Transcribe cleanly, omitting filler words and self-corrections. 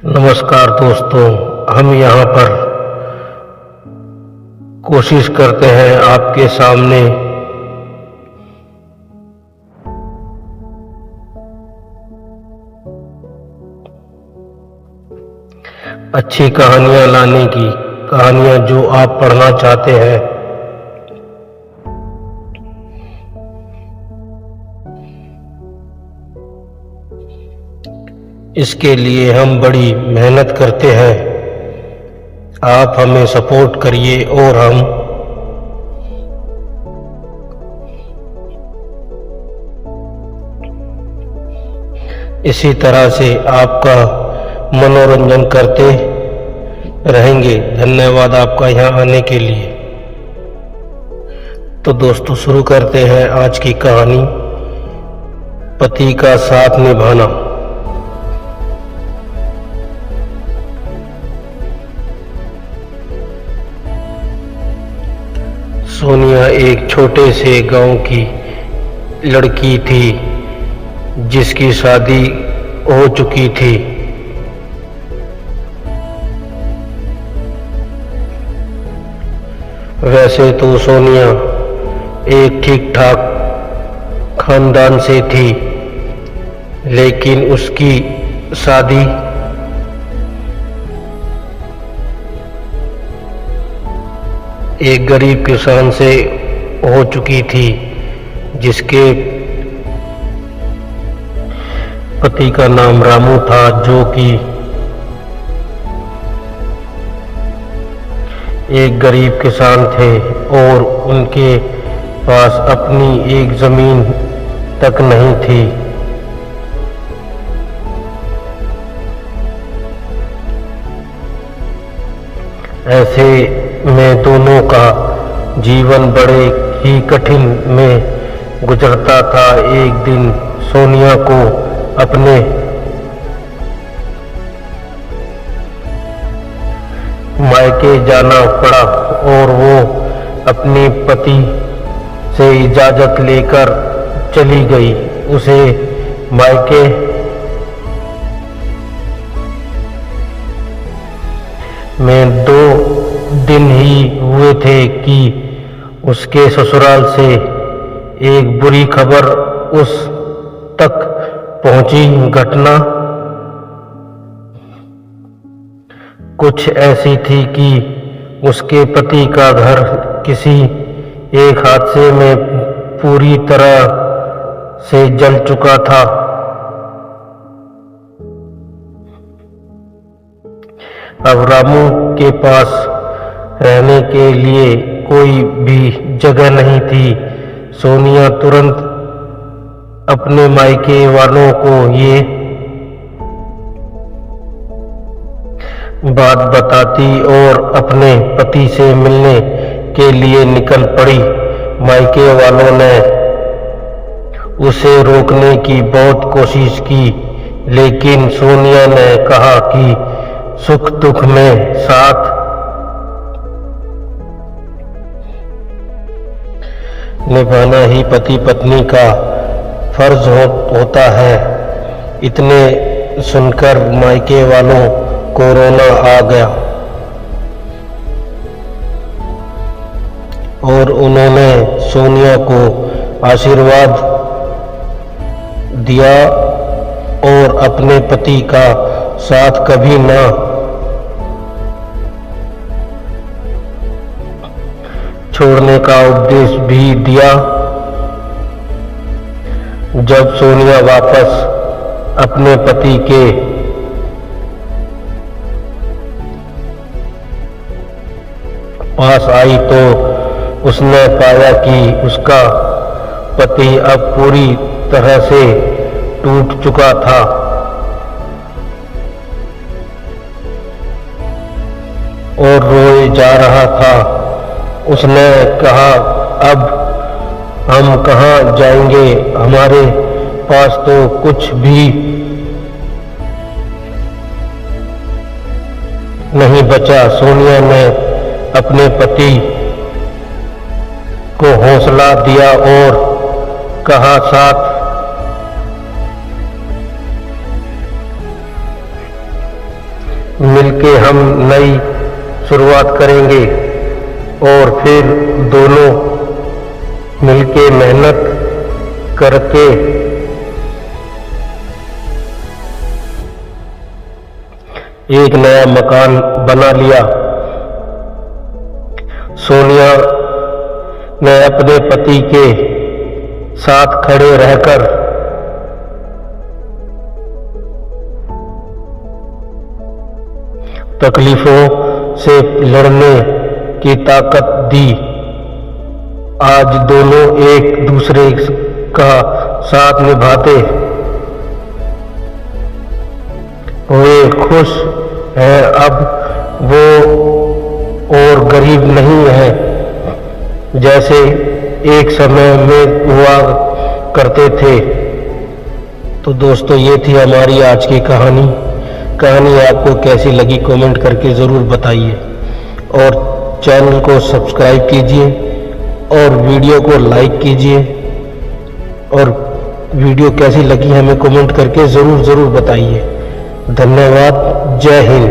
नमस्कार दोस्तों, हम यहाँ पर कोशिश करते हैं आपके सामने अच्छी कहानियाँ लाने की, कहानियाँ जो आप पढ़ना चाहते हैं। इसके लिए हम बड़ी मेहनत करते हैं। आप हमें सपोर्ट करिए और हम इसी तरह से आपका मनोरंजन करते रहेंगे। धन्यवाद आपका यहाँ आने के लिए। तो दोस्तों, शुरू करते हैं आज की कहानी, पति का साथ निभाना। सोनिया एक छोटे से गांव की लड़की थी जिसकी शादी हो चुकी थी। वैसे तो सोनिया एक ठीक ठाक खानदान से थी, लेकिन उसकी शादी एक गरीब किसान से हो चुकी थी जिसके पति का नाम रामू था, जो कि एक गरीब किसान थे और उनके पास अपनी एक जमीन तक नहीं थी। ऐसे में दोनों का जीवन बड़े ही कठिन में गुजरता था। एक दिन सोनिया को अपने मायके जाना पड़ा और वो अपने पति से इजाजत लेकर चली गई। उसे मायके में 2 दिन ही हुए थे कि उसके ससुराल से एक बुरी खबर उस तक पहुंची। घटना कुछ ऐसी थी कि उसके पति का घर किसी एक हादसे में पूरी तरह से जल चुका था। अब रामू के पास रहने के लिए कोई भी जगह नहीं थी। सोनिया तुरंत अपने मायके वालों को ये बात बताती और अपने पति से मिलने के लिए निकल पड़ी। मायके वालों ने उसे रोकने की बहुत कोशिश की, लेकिन सोनिया ने कहा कि सुख दुख में साथ निभाना ही पति पत्नी का फर्ज होता है। इतने सुनकर मायके वालों को रोना आ गया और उन्होंने सोनिया को आशीर्वाद दिया और अपने पति का साथ कभी ना छोड़ने का उपदेश भी दिया। जब सोनिया वापस अपने पति के पास आई तो उसने पाया कि उसका पति अब पूरी तरह से टूट चुका था और रोए जा रहा था। उसने कहा, अब हम कहाँ जाएंगे? हमारे पास तो कुछ भी नहीं बचा। सोनिया ने अपने पति को हौसला दिया और कहा, मिलके हम नई शुरुआत करेंगे और फिर दोनों मिलके मेहनत करके एक नया मकान बना लिया। सोनिया ने अपने पति के साथ खड़े रहकर तकलीफों से लड़ने की ताकत दी। आज दोनों एक दूसरे का साथ निभाते हुए खुश है। अब वो और गरीब नहीं है जैसे एक समय में हुआ करते थे। तो दोस्तों, ये थी हमारी आज की कहानी आपको कैसी लगी कमेंट करके ज़रूर बताइए और चैनल को सब्सक्राइब कीजिए और वीडियो को लाइक कीजिए और वीडियो कैसी लगी हमें कमेंट करके ज़रूर बताइए। धन्यवाद। जय हिंद।